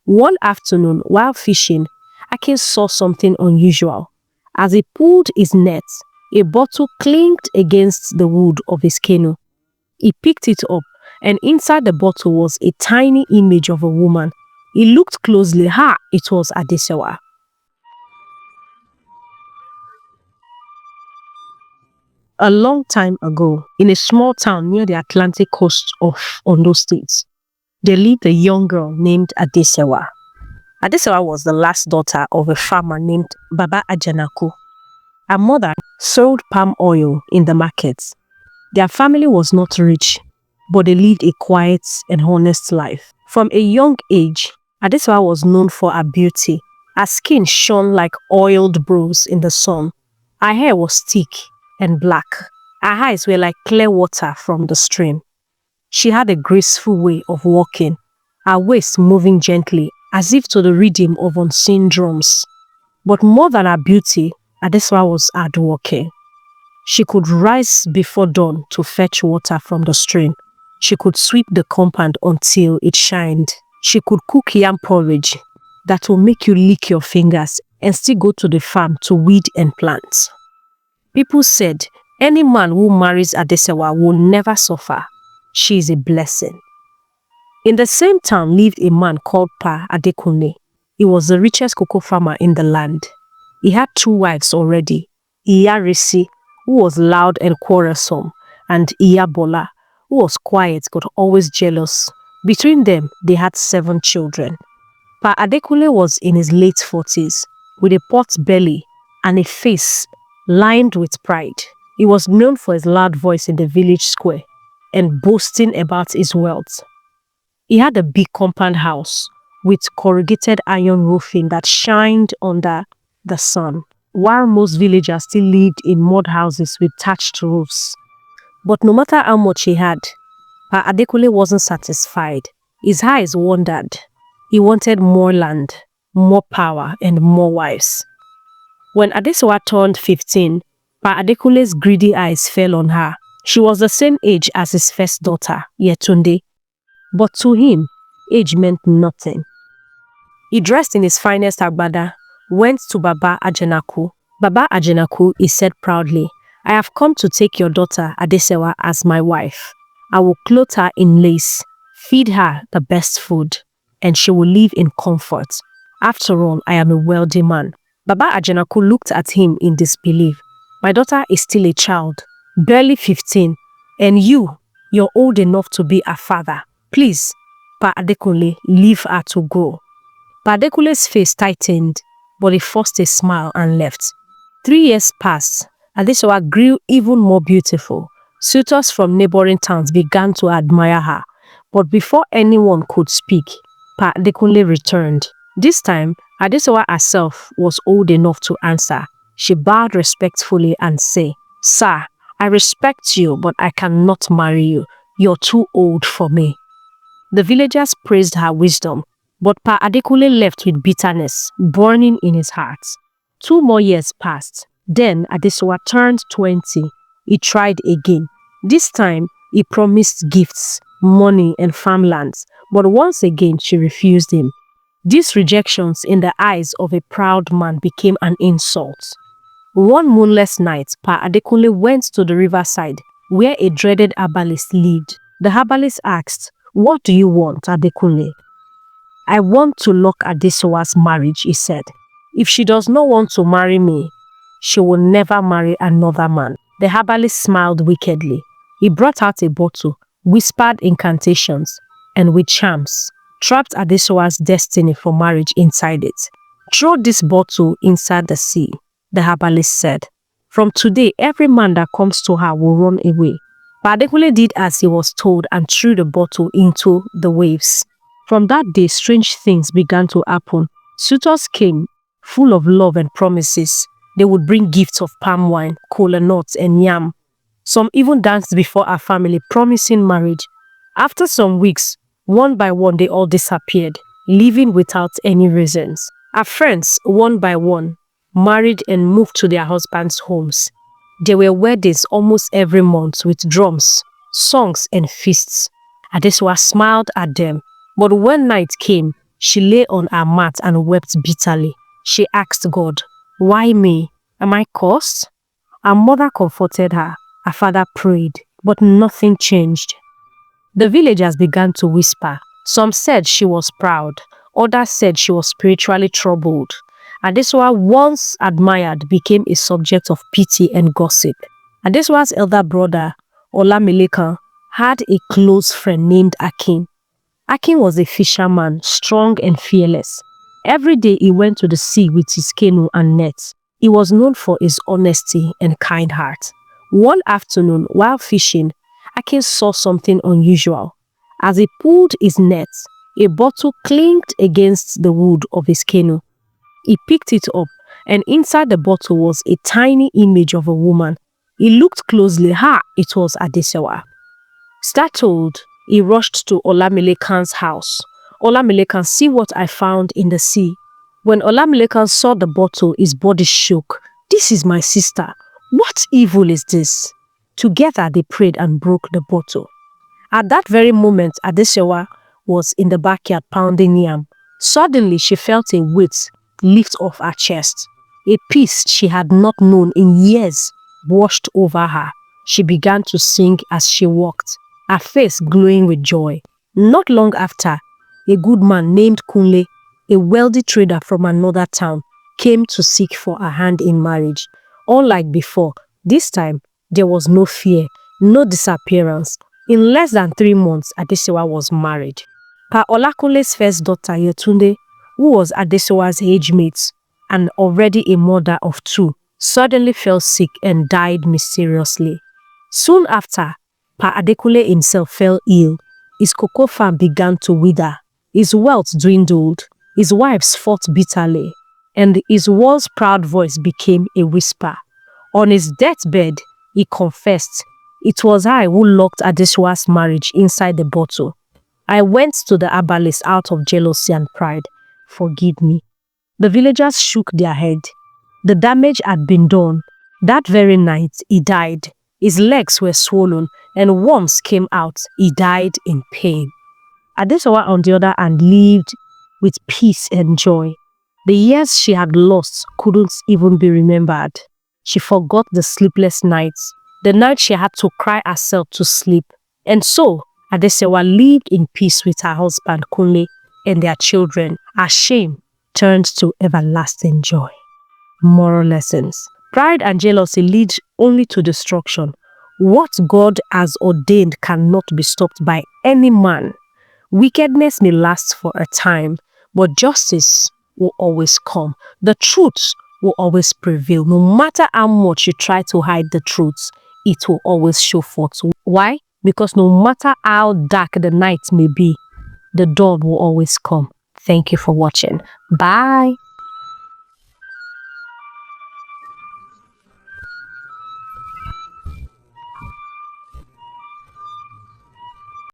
One afternoon, while fishing, Akin saw something unusual. As he pulled his net, a bottle clinked against the wood of his canoe. He picked it up, and inside the bottle was a tiny image of a woman. He looked closely. It was Adesewa. A long time ago, in a small town near the Atlantic coast of Ondo State, there lived a young girl named Adesewa. Adesewa was the last daughter of a farmer named Baba Ajanaku. Her mother sold palm oil in the markets. Their family was not rich, but they lived a quiet and honest life. From a young age, Adesewa was known for her beauty. Her skin shone like oiled bronze in the sun. Her hair was thick and black. Her eyes were like clear water from the stream. She had a graceful way of walking, her waist moving gently as if to the rhythm of unseen drums. But more than her beauty, Adesewa was hardworking. She could rise before dawn to fetch water from the stream. She could sweep the compound until it shined. She could cook yam porridge that will make you lick your fingers and still go to the farm to weed and plant. People said any man who marries Adesewa will never suffer. She is a blessing. In the same town lived a man called Pa Adekunle. He was the richest cocoa farmer in the land. He had 2 wives already, Iyarisi, who was loud and quarrelsome, and Iyabola, who was quiet but always jealous. Between them, they had 7 children. Pa Adekunle was in his late 40s, with a pot belly and a face lined with pride. He was known for his loud voice in the village square and boasting about his wealth. He had a big compound house with corrugated iron roofing that shined under the sun, while most villagers still lived in mud houses with thatched roofs. But no matter how much he had, Pa Adekunle wasn't satisfied. His eyes wandered. He wanted more land, more power, and more wives. When Adesewa turned 15, Pa Adekunle's greedy eyes fell on her. She was the same age as his first daughter, Yetunde. But to him, age meant nothing. He dressed in his finest agbada, went to Baba Ajanaku. Baba Ajanaku, he said proudly, "I have come to take your daughter Adesewa as my wife. I will clothe her in lace, feed her the best food, and she will live in comfort. After all, I am a wealthy man." Baba Ajanaku looked at him in disbelief. "My daughter is still a child, barely 15, and you're old enough to be a father. Please, Pa Adekunle, leave her to go." Pa Adekunle's face tightened, but he forced a smile and left. 3 years passed. Adesewa grew even more beautiful. Suitors from neighboring towns began to admire her. But before anyone could speak, Pa Adekunle returned. This time, Adesewa herself was old enough to answer. She bowed respectfully and said, "Sir, I respect you, but I cannot marry you. You're too old for me." The villagers praised her wisdom, but Pa Adekunle left with bitterness burning in his heart. 2 more years passed. Then Adesewa turned 20. He tried again. This time, he promised gifts, money, and farmlands, but once again she refused him. These rejections in the eyes of a proud man became an insult. One moonless night, Pa Adekunle went to the riverside where a dreaded herbalist lived. The herbalist asked, "What do you want, Adekunle?" "I want to lock Adesewa's marriage," he said. "If she does not want to marry me, she will never marry another man." The herbalist smiled wickedly. He brought out a bottle, whispered incantations, and with charms, trapped Adesewa's destiny for marriage inside it. "Throw this bottle inside the sea," the herbalist said. "From today, every man that comes to her will run away." Pa Adekunle did as he was told and threw the bottle into the waves. From that day, strange things began to happen. Suitors came, full of love and promises. They would bring gifts of palm wine, kola nuts, and yam. Some even danced before her family, promising marriage. After some weeks, one by one, they all disappeared, leaving without any reasons. Her friends, one by one, married and moved to their husbands' homes. There were weddings almost every month with drums, songs, and feasts. Adesewa smiled at them, but when night came, She lay on her mat and wept bitterly. She asked God, "Why me? Am I cursed?" Her mother comforted her. Her father prayed, but nothing changed. The villagers began to whisper. Some said she was proud. Others said she was spiritually troubled. Adesewa, once admired, became a subject of pity and gossip. Adesewa's elder brother, Olamilekan, had a close friend named Akin. Akin was a fisherman, strong and fearless. Every day he went to the sea with his canoe and nets. He was known for his honesty and kind heart. One afternoon, while fishing, Akin saw something unusual. As he pulled his net, a bottle clinked against the wood of his canoe. He picked it up, and inside the bottle was a tiny image of a woman. He looked closely. It was Adesewa. Startled, he rushed to Olamilekan's house. "Olamilekan, see what I found in the sea." When Olamilekan saw the bottle, his body shook. "This is my sister. What evil is this?" Together they prayed and broke the bottle. At that very moment, Adesewa was in the backyard pounding yam. Suddenly, she felt a weight lift off her chest. A peace she had not known in years washed over her. She began to sing as she walked, her face glowing with joy. Not long after, a good man named Kunle, a wealthy trader from another town, came to seek for her hand in marriage. Unlike before, this time, there was no fear, no disappearance. In less than 3 months, Adesewa was married. Pa Olakunle's first daughter, Yetunde, who was Adesewa's age mate and already a mother of 2, suddenly fell sick and died mysteriously. Soon after, Pa Adekunle himself fell ill. His cocoa farm began to wither. His wealth dwindled. His wives fought bitterly, and his once proud voice became a whisper. On his deathbed, he confessed, "It was I who locked Adesewa's marriage inside the bottle. I went to the herbalist out of jealousy and pride. Forgive me." The villagers shook their head. The damage had been done. That very night, he died. His legs were swollen and worms came out. He died in pain. Adesewa, on the other hand, lived with peace and joy. The years she had lost couldn't even be remembered. She forgot the sleepless nights, the night she had to cry herself to sleep. And so, Adesewa lived in peace with her husband Kunle and their children. Her shame turned to everlasting joy. Moral lessons. Pride and jealousy lead only to destruction. What God has ordained cannot be stopped by any man. Wickedness may last for a time, but justice will always come. The truth will always prevail. No matter how much you try to hide the truth, it will always show forth. Why? Because no matter how dark the night may be, the dawn will always come. Thank you for watching. Bye.